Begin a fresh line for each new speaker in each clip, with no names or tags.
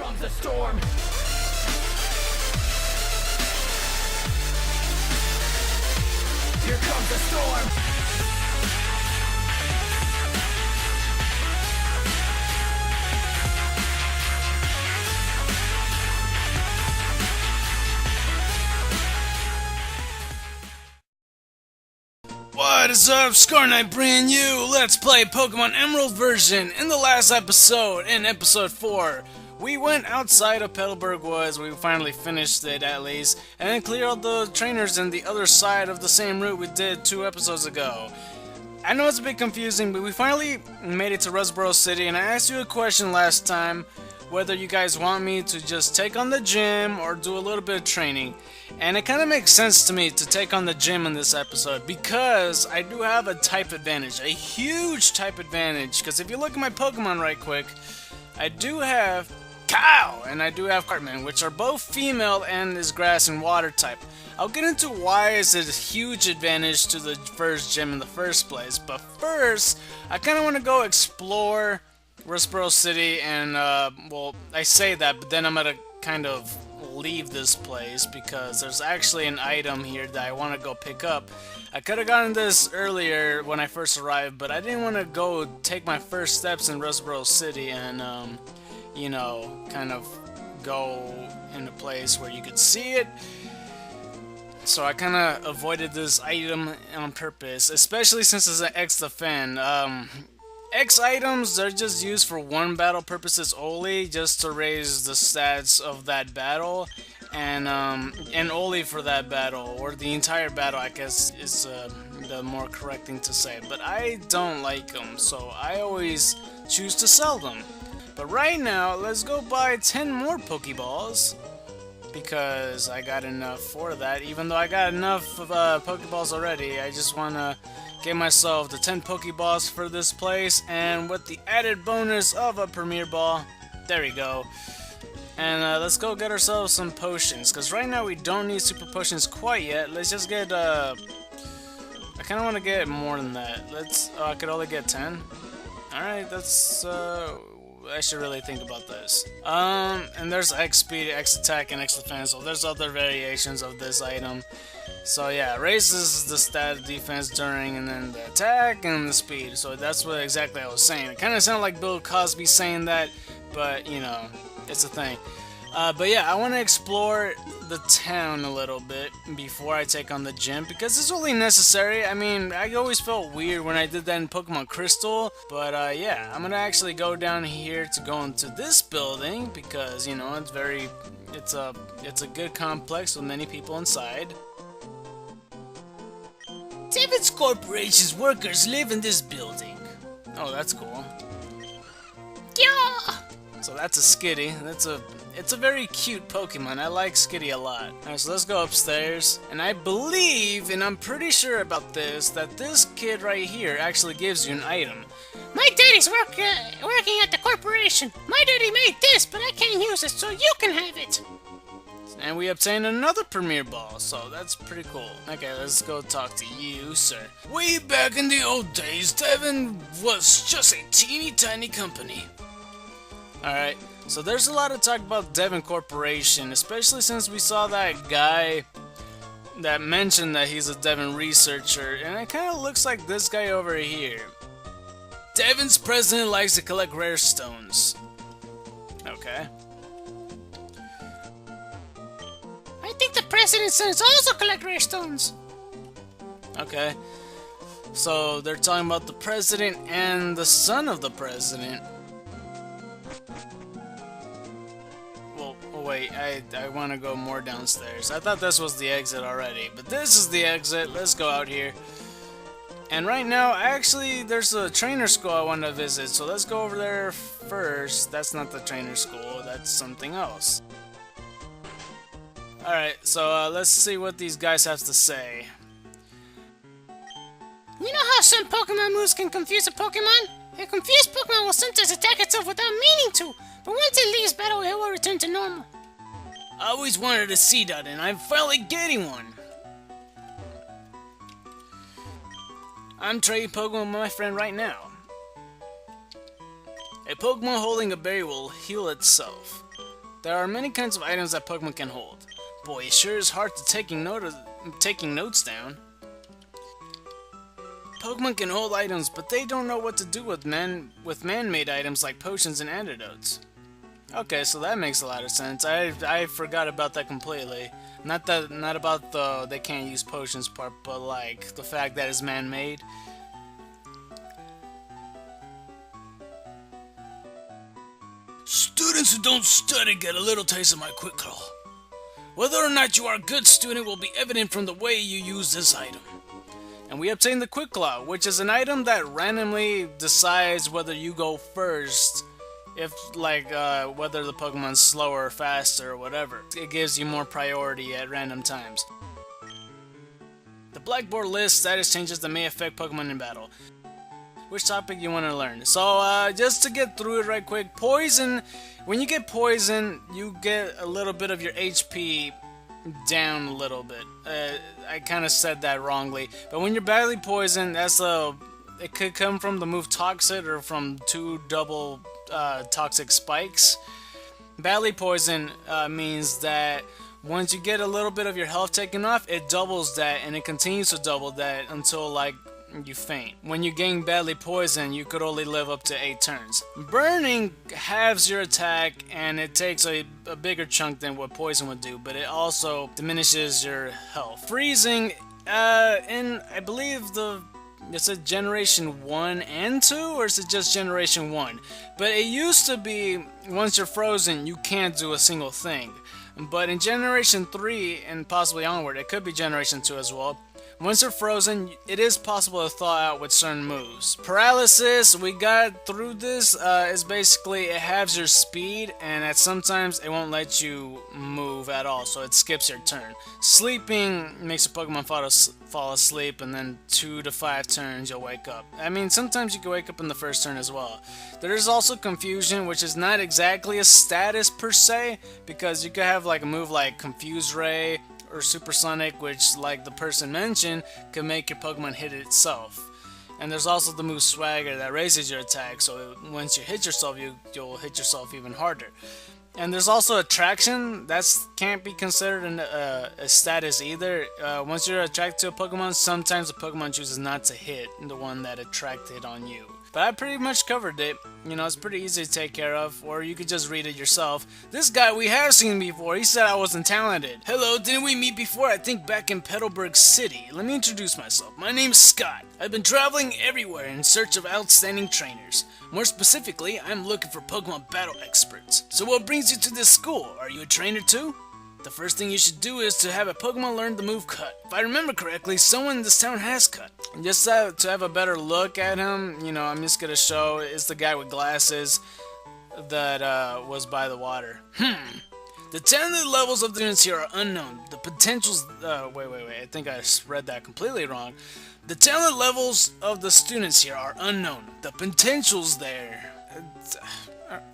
comes a storm. Here comes a storm.
What is up, Scar bringing you Let's Play Pokemon Emerald version. In the last episode, in episode 4, we went outside of Petalburg Woods. We finally finished it at least, and then cleared all the trainers in the other side of the same route we did 2 episodes ago. I know it's a bit confusing, but we finally made it to Rustboro City, and I asked you a question last time, whether you guys want me to just take on the gym or do a little bit of training. And it kind of makes sense to me to take on the gym in this episode because I do have a type advantage, a huge type advantage. Because if you look at my Pokemon right quick, I do have Cow and I do have Cartman, which are both female and is grass and water type. I'll get into why is it a huge advantage to the first gym in the first place. But first, I kind of want to go explore Rustboro City and, well, I say that, but then I'm gonna kind of leave this place because there's actually an item here that I want to go pick up. I could have gotten this earlier when I first arrived, but I didn't want to go take my first steps in Rustboro City and, you know, kind of go in a place where you could see it. So I kind of avoided this item on purpose, especially since it's an X defend. X items, they're just used for one battle purposes only, just to raise the stats of that battle, and only for that battle, or the entire battle, I guess is the more correct thing to say. But I don't like them, so I always choose to sell them. But right now, let's go buy 10 more Pokeballs, because I got enough for that. Even though I got enough Pokeballs already, I just want to get myself the 10 Pokeballs for this place, and with the added bonus of a Premier Ball. There we go. And let's go get ourselves some potions, because right now we don't need super potions quite yet. Let's just get, I kind of want to get more than that. Oh, I could only get 10? Alright, that's, I should really think about this. And there's X speed, X attack, and X defense, so there's other variations of this item. So yeah, raises the stat defense during, and then the attack and the speed. So that's what exactly I was saying. It kind of sounded like Bill Cosby saying that, but you know, it's a thing. But yeah, I want to explore the town a little bit before I take on the gym, because it's really necessary. I mean, I always felt weird when I did that in Pokemon Crystal, but yeah, I'm gonna actually go down here to go into this building, because you know, it's a good complex with many people inside. Devon's Corporation's workers live in this building. Oh, that's cool. Yeah. So that's a Skitty. It's a very cute Pokemon. I like Skitty a lot. Alright, so let's go upstairs. And I believe, and I'm pretty sure about this, that this kid right here actually gives you an item.
My daddy's working at the corporation. My daddy made this, but I can't use it, so you can have it.
And we obtained another Premier Ball, so that's pretty cool. Okay, let's go talk to you, sir. Way back in the old days, Devon was just a teeny tiny company. Alright, so there's a lot of talk about Devon Corporation, especially since we saw that guy that mentioned that he's a Devon researcher, and it kind of looks like this guy over here. Devon's president likes to collect rare stones. Okay.
I think the president's sons also collect rare stones.
Okay. So they're talking about the president and the son of the president. Well, wait, I want to go more downstairs. I thought this was the exit already, but this is the exit. Let's go out here. And right now, actually, there's a trainer school I want to visit, so let's go over there first. That's not the trainer school, that's something else. Alright, so let's see what these guys have to say.
You know how some Pokemon moves can confuse a Pokemon? A confused Pokemon will sometimes attack itself without meaning to, but once it leaves battle, it will return to normal.
I always wanted to see that, and I'm finally getting one. I'm trading Pokemon with my friend right now. A Pokemon holding a berry will heal itself. There are many kinds of items that Pokemon can hold. Boy, it sure is hard to taking notes down. Pokemon can hold items, but they don't know what to do with man-made items like potions and antidotes. Okay, so that makes a lot of sense. I forgot about that completely. Not about the they can't use potions part, but like the fact that it's man-made. Students who don't study get a little taste of my quick claw. Whether or not you are a good student will be evident from the way you use this item. And we obtain the Quick Claw, which is an item that randomly decides whether you go first, if like whether the Pokemon's slower or faster or whatever. It gives you more priority at random times. The Blackboard lists status changes that may affect Pokemon in battle. Which topic you want to learn? So just to get through it right quick, poison. When you get poison, you get a little bit of your HP down a little bit. I kind of said that wrongly, but when you're badly poisoned, it could come from the move Toxic or from 2 double toxic spikes. Badly poisoned means that once you get a little bit of your health taken off, it doubles that, and it continues to double that until like you faint. When you gain badly poisoned, you could only live up to 8 turns. Burning halves your attack, and it takes a bigger chunk than what poison would do, but it also diminishes your health. Freezing, I believe it's a generation 1 and 2, or is it just generation 1? But it used to be, once you're frozen, you can't do a single thing. But in generation 3, and possibly onward, it could be generation 2 as well, once you're frozen, it is possible to thaw out with certain moves. Paralysis, we got through this, is basically it halves your speed, and sometimes it won't let you move at all, so it skips your turn. Sleeping makes a Pokemon fall asleep, and then 2 to 5 turns you'll wake up. I mean, sometimes you can wake up in the first turn as well. There is also Confusion, which is not exactly a status per se, because you could have like a move like Confuse Ray, or Supersonic, which, like the person mentioned, can make your Pokemon hit itself. And there's also the move Swagger that raises your attack, so once you hit yourself, you'll hit yourself even harder. And there's also Attraction. That can't be considered a status either. Once you're attracted to a Pokemon, sometimes the Pokemon chooses not to hit the one that attracted on you. But I pretty much covered it. You know, it's pretty easy to take care of, or you could just read it yourself. This guy, we have seen before. He said I wasn't talented. Hello, didn't we meet before? I think back in Petalburg City. Let me introduce myself. My name's Scott. I've been traveling everywhere in search of outstanding trainers. More specifically, I'm looking for Pokemon battle experts. So what brings you to this school? Are you a trainer too? The first thing you should do is to have a Pokemon learn the move Cut. If I remember correctly, someone in this town has Cut. Just to have a better look at him, you know, I'm just gonna show, it's the guy with glasses that was by the water. The talent levels of the students here are unknown. The potentials, wait, I think I read that completely wrong. The talent levels of the students here are unknown. The potentials there.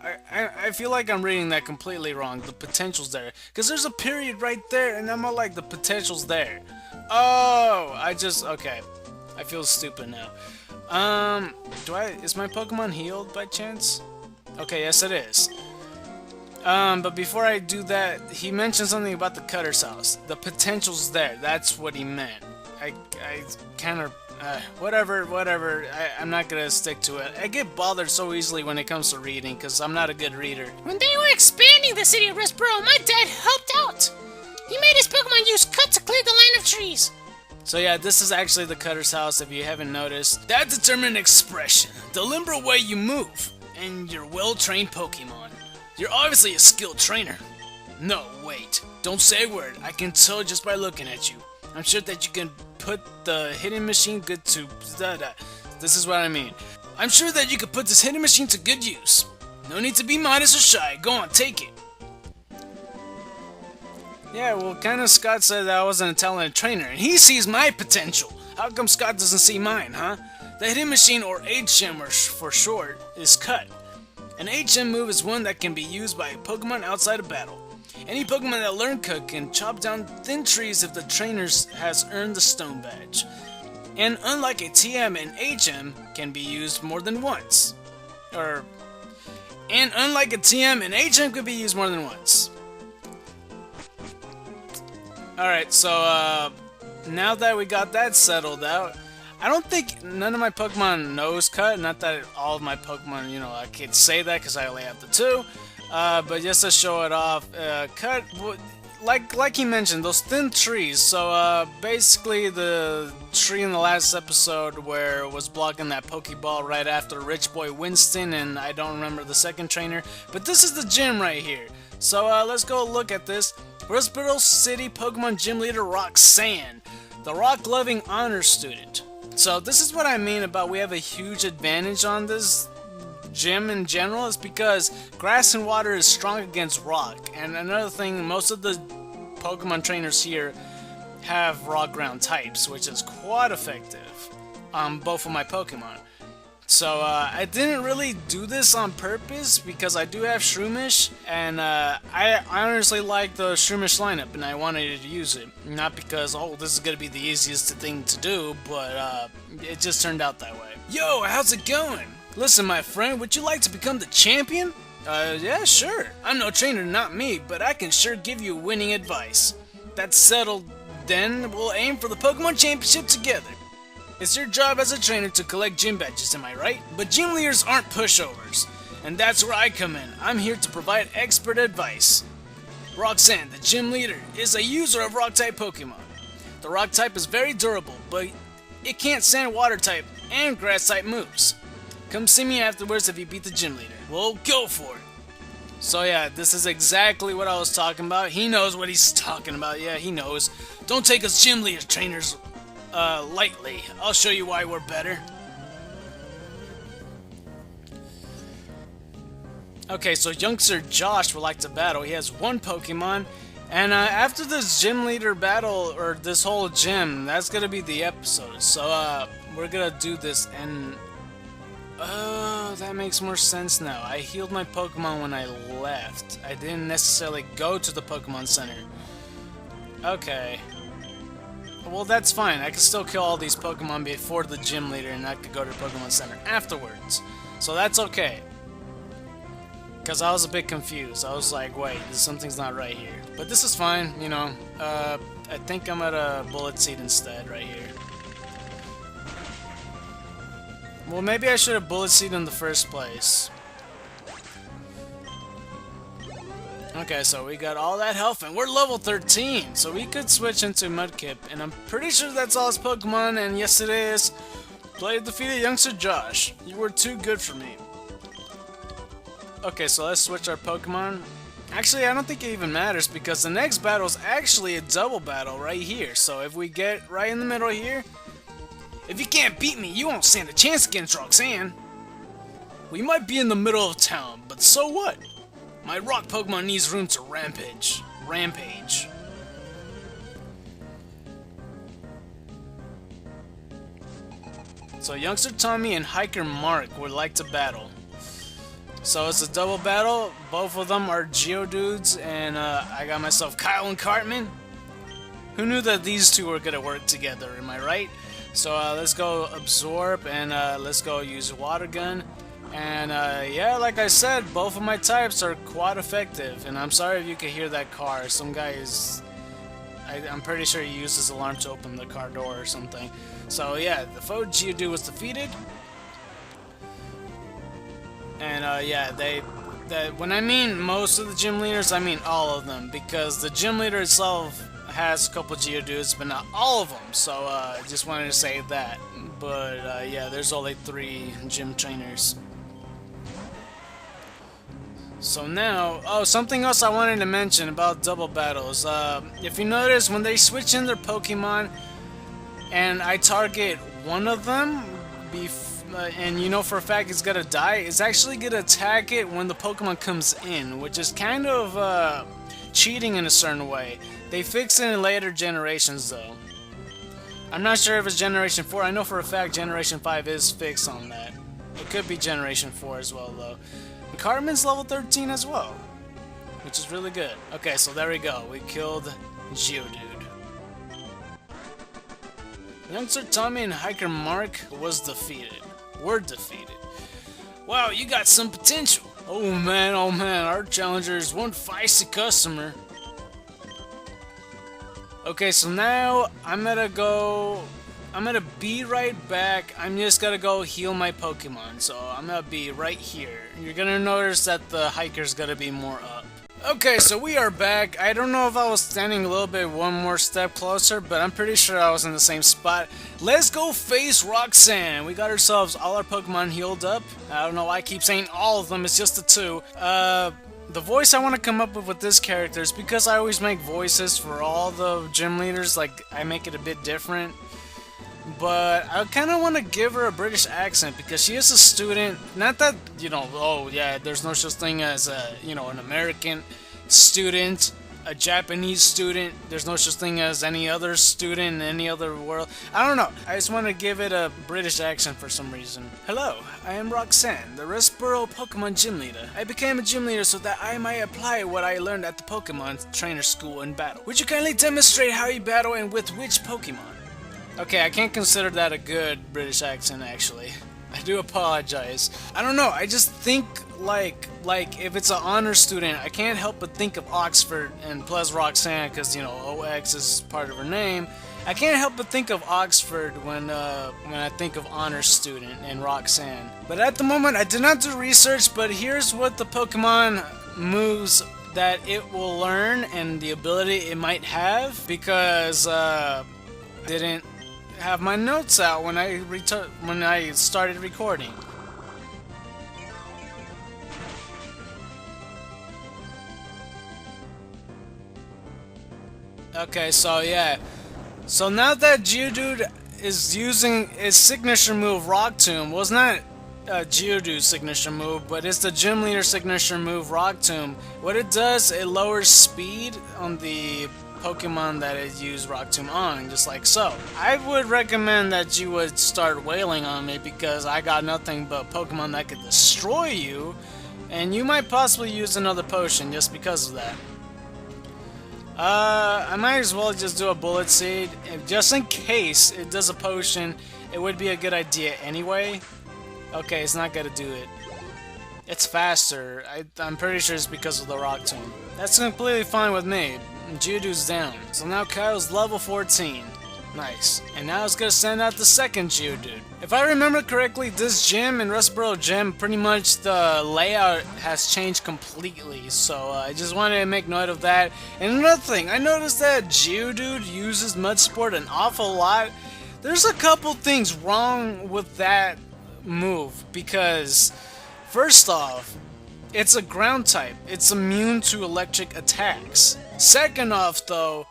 I feel like I'm reading that completely wrong. The potential's there. Because there's a period right there, and I'm all like, the potential's there. Oh, okay. I feel stupid now. Is my Pokemon healed by chance? Okay, yes it is. But before I do that, he mentioned something about the Cutter's house. The potential's there. That's what he meant. I kind of... whatever, I'm not gonna stick to it. I get bothered so easily when it comes to reading, because I'm not a good reader.
When they were expanding the city of Rustboro, my dad helped out. He made his Pokemon use Cut to clear the line of trees.
So yeah, this is actually the Cutter's house, if you haven't noticed. That determined expression, the limber way you move, and your well-trained Pokemon. You're obviously a skilled trainer. No, wait, don't say a word. I can tell just by looking at you. I'm sure that you can put the hidden machine good to... This is what I mean. I'm sure that you could put this hidden machine to good use. No need to be modest or shy. Go on, take it. Yeah, well, kind of Scott said that I wasn't a talented trainer, and he sees my potential. How come Scott doesn't see mine, huh? The hidden machine, or HM for short, is Cut. An HM move is one that can be used by a Pokemon outside of battle. Any Pokemon that learn Cut can chop down thin trees if the trainer has earned the Stone Badge. And unlike a TM, an HM can be used more than once. And unlike a TM, an HM could be used more than once. Alright, so now that we got that settled out, I don't think none of my Pokemon knows Cut. Not that all of my Pokemon, you know, I can't say that because I only have the 2. But just to show it off, Cut, like he mentioned, those thin trees. So basically the tree in the last episode where it was blocking that Pokeball right after Rich Boy Winston, and I don't remember the second trainer. But this is the gym right here. So let's go look at this. Rustboro City Pokemon Gym Leader Roxanne, the rock-loving honor student. So this is what I mean about we have a huge advantage on this gym in general, is because grass and water is strong against rock. And another thing, most of the Pokemon trainers here have rock ground types, which is quite effective on both of my Pokemon. So I didn't really do this on purpose because I do have Shroomish, and I honestly like the Shroomish lineup and I wanted to use it. Not because, oh, this is going to be the easiest thing to do, but it just turned out that way. Yo, how's it going? Listen, my friend, would you like to become the champion? Yeah, sure. I'm no trainer, not me, but I can sure give you winning advice. That's settled, then we'll aim for the Pokemon Championship together. It's your job as a trainer to collect gym badges, am I right? But gym leaders aren't pushovers, and that's where I come in. I'm here to provide expert advice. Roxanne, the gym leader, is a user of Rock-type Pokemon. The Rock-type is very durable, but it can't stand Water-type and Grass-type moves. Come see me afterwards if you beat the gym leader. We'll go for it. So yeah, this is exactly what I was talking about. He knows what he's talking about. Yeah, he knows. Don't take us gym leader trainers lightly. I'll show you why we're better. Okay, so youngster Josh would like to battle. He has 1 Pokemon, and after this gym leader battle, or this whole gym, that's gonna be the episode. So we're gonna do this, and that makes more sense now. I healed my Pokemon when I left. I didn't necessarily go to the Pokemon Center. Okay. Well, that's fine. I can still kill all these Pokemon before the gym leader, and I could go to the Pokemon Center afterwards. So that's okay. Because I was a bit confused. I was like, wait, something's not right here. But this is fine, you know. I think I'm at a Bullet Seed instead, right here. Well, maybe I should have Bullet Seed in the first place. Okay, so we got all that health, and we're level 13, so we could switch into Mudkip, and I'm pretty sure that's all his Pokemon, and yes it is. Play defeated youngster Josh. You were too good for me. Okay, so let's switch our Pokemon. Actually, I don't think it even matters, because the next battle is actually a double battle right here, so if we get right in the middle here, if you can't beat me, you won't stand a chance against Roxanne. We might be in the middle of town, but so what? My rock Pokemon needs room to rampage. So youngster Tommy and hiker Mark would like to battle. So it's a double battle. Both of them are Geodudes, and I got myself Kyle and Cartman. Who knew that these two were gonna work together? Am I right? So let's go Absorb, and let's go use Water Gun. And yeah, like I said, both of my types are quite effective. And I'm sorry if you could hear that car. Some guy is... I'm pretty sure he used his alarm to open the car door or something. So yeah, the foe Geodude was defeated. And yeah, when I mean most of the gym leaders, I mean all of them. Because the gym leader itself has a couple Geodudes, but not all of them. So I just wanted to say that. But yeah, there's only 3 gym trainers. So now, oh, something else I wanted to mention about double battles. If you notice, when they switch in their Pokemon, and I target one of them, and you know for a fact it's gonna die, it's actually gonna attack it when the Pokemon comes in, which is kind of cheating in a certain way. They fix it in later generations, though. I'm not sure if it's Generation 4. I know for a fact Generation 5 is fixed on that. It could be Generation 4 as well, though. And Cartman's level 13 as well, which is really good. Okay, so there we go. We killed Geodude. Youngster Tommy and hiker Mark was defeated. Were defeated. Wow, you got some potential. Oh man, our challenger is one feisty customer. Okay, so now I'm gonna be right back. I'm just gonna go heal my Pokemon. So I'm gonna be right here. You're gonna notice that the hiker's gonna be more up. Okay, so we are back. I don't know if I was standing a little bit one more step closer, but I'm pretty sure I was in the same spot. Let's go face Roxanne. We got ourselves all our Pokemon healed up. I don't know why I keep saying all of them, it's just the two. The voice I want to come up with this character is because I always make voices for all the gym leaders, like I make it a bit different. But I kind of want to give her a British accent because she is a student. Not that, you know, oh yeah, there's no such thing as a, you know, an American student, a Japanese student. There's no such thing as any other student in any other world. I don't know. I just want to give it a British accent for some reason. Hello, I am Roxanne, the Rustboro Pokemon gym leader. I became a gym leader so that I might apply what I learned at the Pokemon trainer school in battle. Would you kindly demonstrate how you battle and with which Pokemon? Okay, I can't consider that a good British accent, actually. I do apologize. I don't know, I just think like if it's an honor student, I can't help but think of Oxford and plus Roxanne, because, you know, OX is part of her name. I can't help but think of Oxford when I think of honor student and Roxanne. But at the moment, I did not do research, but here's what the Pokemon moves that it will learn and the ability it might have, because didn't have my notes out when I started recording. Okay, so yeah. So now that Geodude is using his signature move, Rock Tomb, was not Geodude's signature move, but it's the gym leader signature move, Rock Tomb. What it does, it lowers speed on the Pokemon that it used Rock Tomb on, just like so. I would recommend that you would start wailing on me because I got nothing but Pokemon that could destroy you, and you might possibly use another potion just because of that. I might as well just do a Bullet Seed, just in case it does a potion. It would be a good idea anyway. Okay, it's not gonna do it. It's faster. I'm pretty sure it's because of the Rock Tomb. That's completely fine with me. Geodude's down. So now Kyle's level 14. Nice. And now it's gonna send out the second Geodude. If I remember correctly, this gym and Rustboro gym, pretty much the layout has changed completely. So I just wanted to make note of that. And another thing, I noticed that Geodude uses Mud Sport an awful lot. There's a couple things wrong with that move because, first off, it's a ground type. It's immune to electric attacks. Second off, though,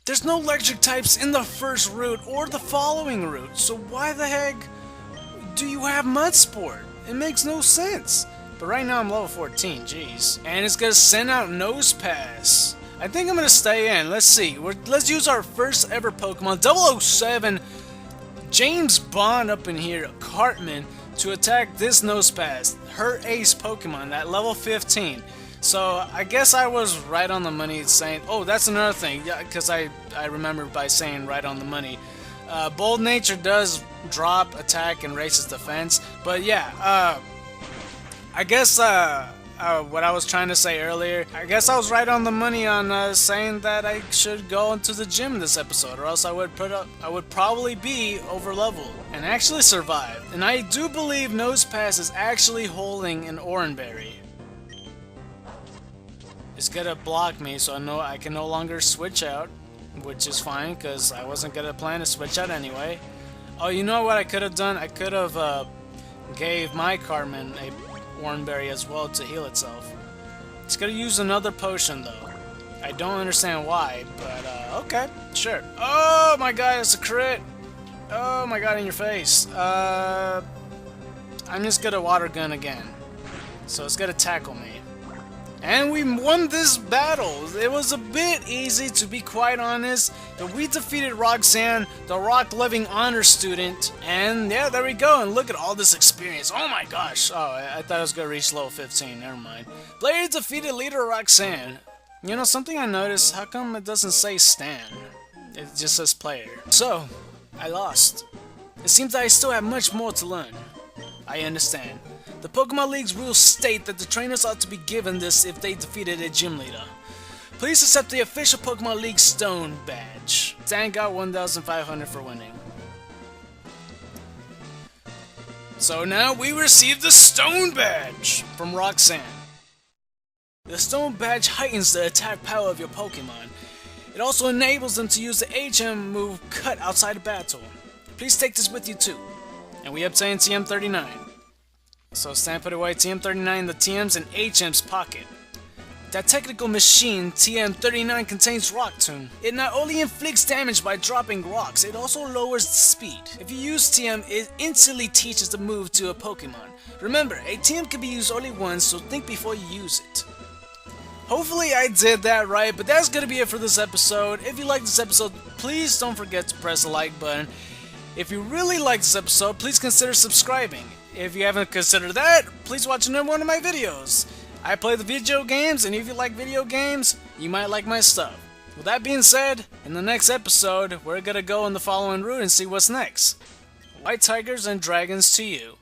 there's no electric types in the first route or the following route, so why the heck do you have Mud Sport? It makes no sense. But right now I'm level 14, jeez. And it's gonna send out Nose Pass. I think I'm gonna stay in. Let's see. Let's use our first ever Pokemon, 007 James Bond up in here, Cartman, to attack this Nose Pass, her ace Pokemon at level 15. So I guess I was right on the money saying, oh, that's another thing, yeah, because I remember by saying right on the money. Bold Nature does drop, attack, and raises defense, but yeah, I guess what I was trying to say earlier, I guess I was right on the money on saying that I should go into the gym this episode, or else I would probably be over leveled and actually survive. And I do believe Nose Pass is actually holding an Oranberry. It's gonna block me, so I can no longer switch out, which is fine because I wasn't gonna plan to switch out anyway. Oh, you know what I could have done? I could have gave my Cartman a Oranberry as well to heal itself. It's gonna use another potion though. I don't understand why, but okay, sure. Oh my god, it's a crit! Oh my god, in your face. I'm just gonna water gun again. So it's gonna tackle me. And we won this battle. It was a bit easy, to be quite honest, but we defeated Roxanne, the rock-loving honor student, and yeah, there we go, and look at all this experience. Oh my gosh. Oh, I thought I was gonna reach level 15, never mind. Player defeated leader Roxanne. You know, something I noticed, how come it doesn't say Stan? It just says player. So, I lost. It seems that I still have much more to learn. I understand. The Pokemon League's rules state that the trainers ought to be given this if they defeated a gym leader. Please accept the official Pokemon League Stone badge. Dan got 1,500 for winning. So now we receive the Stone Badge from Roxanne. The Stone Badge heightens the attack power of your Pokemon. It also enables them to use the HM move Cut outside of battle. Please take this with you too. And we obtain TM39. So Stan put away TM39 in the TM's and HM's pocket. That technical machine, TM39, contains Rock Tomb. It not only inflicts damage by dropping rocks, it also lowers the speed. If you use TM, it instantly teaches the move to a Pokemon. Remember, a TM can be used only once, so think before you use it. Hopefully I did that right, but that's gonna be it for this episode. If you like this episode, please don't forget to press the like button. If you really like this episode, please consider subscribing. If you haven't considered that, please watch another one of my videos. I play the video games, and if you like video games, you might like my stuff. With that being said, in the next episode, we're gonna go on the following route and see what's next. White tigers and dragons to you.